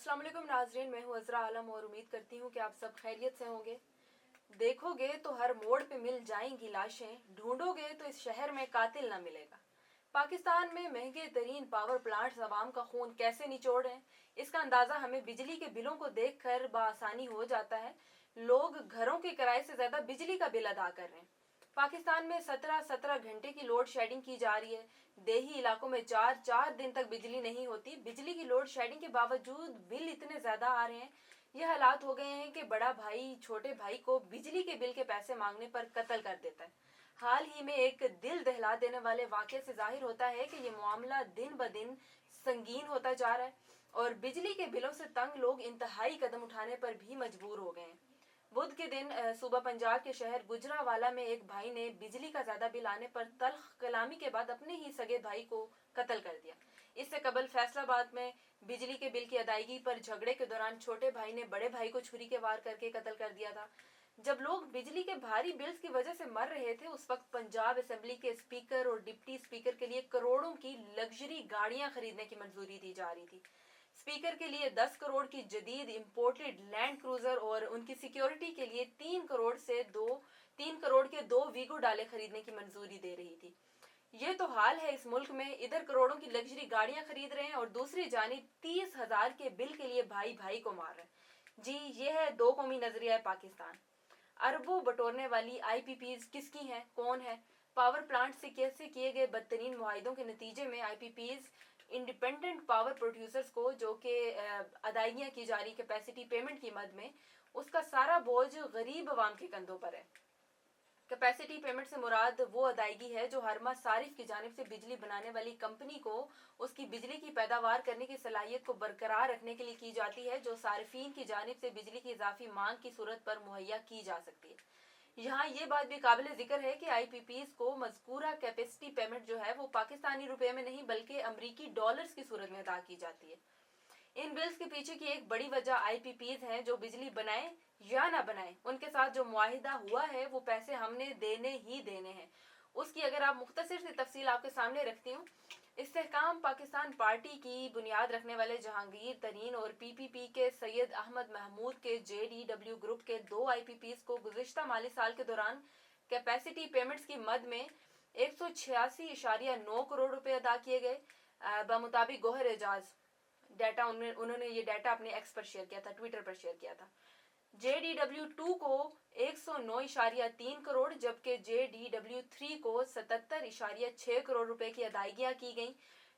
अस्सलाम वालेकुम नाज़रीन, मैं हूँ अज़रा आलम और उम्मीद करती हूँ कि आप सब खैरियत से होंगे। देखोगे तो हर मोड़ पे मिल जाएंगी लाशें, ढूंढोगे तो इस शहर में कातिल ना मिलेगा। पाकिस्तान में महंगे तरीन पावर प्लांट्स अवाम का खून कैसे निचोड़ रहे हैं, इसका अंदाज़ा हमें बिजली के बिलों को देख कर बआसानी हो जाता है। लोग घरों के किराए से ज़्यादा बिजली का बिल अदा कर रहे हैं। पाकिस्तान में 17-17 घंटे की लोड शेडिंग की जा रही है। देही इलाकों में 4-4 दिन तक बिजली नहीं होती। बिजली की लोड शेडिंग के बावजूद बिल इतने ज़्यादा आ रहे हैं। ये हालात हो गए हैं कि बड़ा भाई छोटे भाई को बिजली के बिल के पैसे मांगने पर कत्ल कर देता है। हाल ही में एक दिल दहला देने वाले वाक़ये से जाहिर होता है कि ये मामला दिन ब दिन संगीन होता जा रहा है और बिजली के बिलों से तंग लोग इंतहाई कदम उठाने पर भी मजबूर हो गए हैं। बुध के दिन सूबा पंजाब के शहर गुजरावाला में एक भाई ने बिजली का ज्यादा बिल आने पर तल्ख कलामी के बाद अपने ही सगे भाई को कत्ल कर दिया। इससे कबल फैसलाबाद में बिजली के बिल की अदायगी पर झगड़े के दौरान छोटे भाई ने बड़े भाई को छुरी के वार करके कत्ल कर दिया था। जब लोग बिजली के भारी बिल्स की वजह से मर रहे थे, उस वक्त पंजाब असेंबली के स्पीकर और डिप्टी स्पीकर के लिए करोड़ों की लग्जरी गाड़ियां खरीदने की मंजूरी दी जा रही थी। स्पीकर के लिए 10 करोड़ की जदीद इंपोर्टेड लैंड क्रूजर और उनकी सिक्योरिटी के लिए 3 करोड़ के दो वीगो डाले खरीदने की मंजूरी दे रही थी। ये तो हाल है इस मुल्क में, इधर करोड़ों की लग्जरी गाड़ियां खरीद रहे हैं और दूसरी जानिब 30,000 के बिल के लिए भाई भाई को मार रहे हैं। जी, ये है दो कौमी नजरिया है पाकिस्तान। अरबों बटोरने वाली आईपीपीज किसकी हैं, कौन है? पावर प्लांट से कैसे किए गए बदतरीन मुआहिदों के नतीजे में आईपीपीज इंडिपेंडेंट पावर प्रोड्यूसर्स को, जो कि अदायगियां की जा रही कैपेसिटी पेमेंट की मद में, उसका सारा बोझ गरीब आवाम के कंधों पर है। कैपेसिटी पेमेंट से मुराद वो अदायगी है जो हर माह सारिफ की जानिब से बिजली बनाने वाली कंपनी को उसकी बिजली की पैदावार करने की सलाहियत को बरकरार रखने के लिए की जाती है, जो सारिफीन की जानिब से बिजली की इजाफी मांग की सूरत पर मुहैया की जा सकती है। यहाँ ये बात भी काबिल जिक्र है कि आईपीपीज को मज़कूरा कैपेसिटी पेमेंट जो है वो पाकिस्तानी रुपए में नहीं बल्कि अमरीकी डॉलर्स की सूरत में अदा की जाती है। इन बिल्स के पीछे की एक बड़ी वजह आईपीपीज हैं, जो बिजली बनाए या ना बनाए उनके साथ जो मुआहिदा हुआ है वो पैसे हमने देने ही देने हैं। उसकी अगर आप मुख्तसर सी तफसील आपके सामने रखती हूँ। इस्तेहकाम पाकिस्तान पार्टी की बुनियाद रखने वाले जहांगीर तरीन और पीपीपी के सैयद अहमद महमूद के जेडीडब्ल्यू ग्रुप के 2 आईपीपीज को गुज़िश्ता माली साल के दौरान कैपेसिटी पेमेंट्स की मद में 186.9 करोड़ रुपए अदा किए गए। बमुताबिक गोहर एजाज डाटा, उन्होंने ये डाटा अपने एक्स पर शेयर किया था, ट्विटर पर शेयर किया था। JDW2 को 109.3 करोड़ जबकि JDW3 को 77.6 करोड़ रुपए की अदायगियां की गई।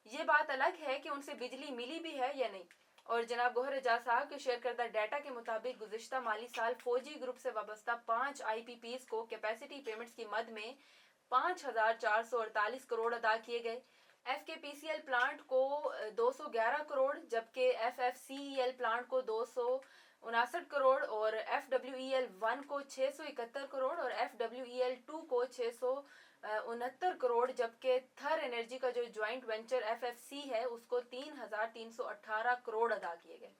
ये बात अलग है कि उनसे बिजली मिली भी है या नहीं। और जनाब गोहर एजाज साहब के शेयर करदा डाटा के मुताबिक गुज़िश्ता माली साल फौजी ग्रुप से वाबस्ता 5 आईपीपीज को कैपेसिटी पेमेंट्स की मद में 5,448 करोड़ अदा किए गए। एफकेपीसीएल प्लांट को 211 करोड़ जबकि एफएफसीईएल प्लांट को 259 करोड़ और FWEL1 को 671 करोड़ और FWEL2 को 669 करोड़ जबकि थर एनर्जी का जो ज्वाइंट वेंचर FFC है उसको 3,318 करोड़ अदा किए गए।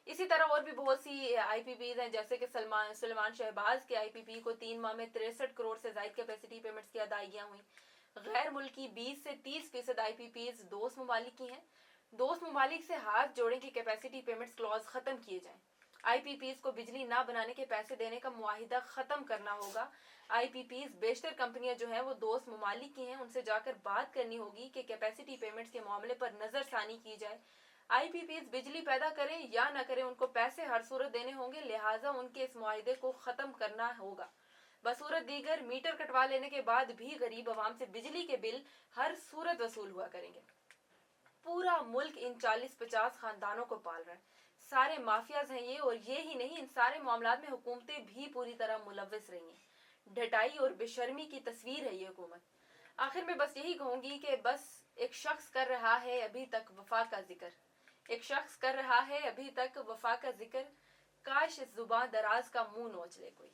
इसी तरह और भी बहुत सी आईपीपीज हैं, जैसे कि सलमान शहबाज के आईपीपी को 3 माह में 63 करोड़ से ज्यादा कैपेसिटी पेमेंट्स की अदायगियां हुई। गैर मुल्की 20 से 30% आईपीपीज दोस्त ममालिक की हैं। दोस्त ममालिक से हाथ जोड़ें कि कैपेसिटी पेमेंट्स क्लॉज खत्म किए जाएं। आईपीपीज को बिजली ना बनाने के पैसे देने का मुआहिदा खत्म करना होगा। आईपीपीज बेशतर कंपनियां जो हैं वो दोस्त ममालिक की हैं, उनसे जाकर बात करनी होगी कि कैपेसिटी पेमेंट्स के मामले पर नजरसानी की जाए। आईपीपीज बिजली पैदा करें या ना करें, उनको पैसे हर सूरत देने होंगे, लिहाजा उनके इस मुआहिदे को खत्म करना होगा। बसूरत दीगर मीटर कटवा लेने के बाद भी गरीब आवाम से बिजली के बिल हर सूरत वसूल हुआ करेंगे। पूरा मुल्क इन 40-50 खानदानों को पाल रहा है। सारे माफियाज हैं ये, और ये ही नहीं, इन सारे मामलात में हुकूमतें भी पूरी तरह मुलव्वस रही हैं। ढटाई और बेशर्मी की तस्वीर है ये हुकूमत। आखिर में बस यही कहूंगी कि बस एक शख्स कर रहा है अभी तक वफा का जिक्र, एक शख्स कर रहा है अभी तक वफा का जिक्र, काश इस जुबान दराज का मुंह नोच ले कोई।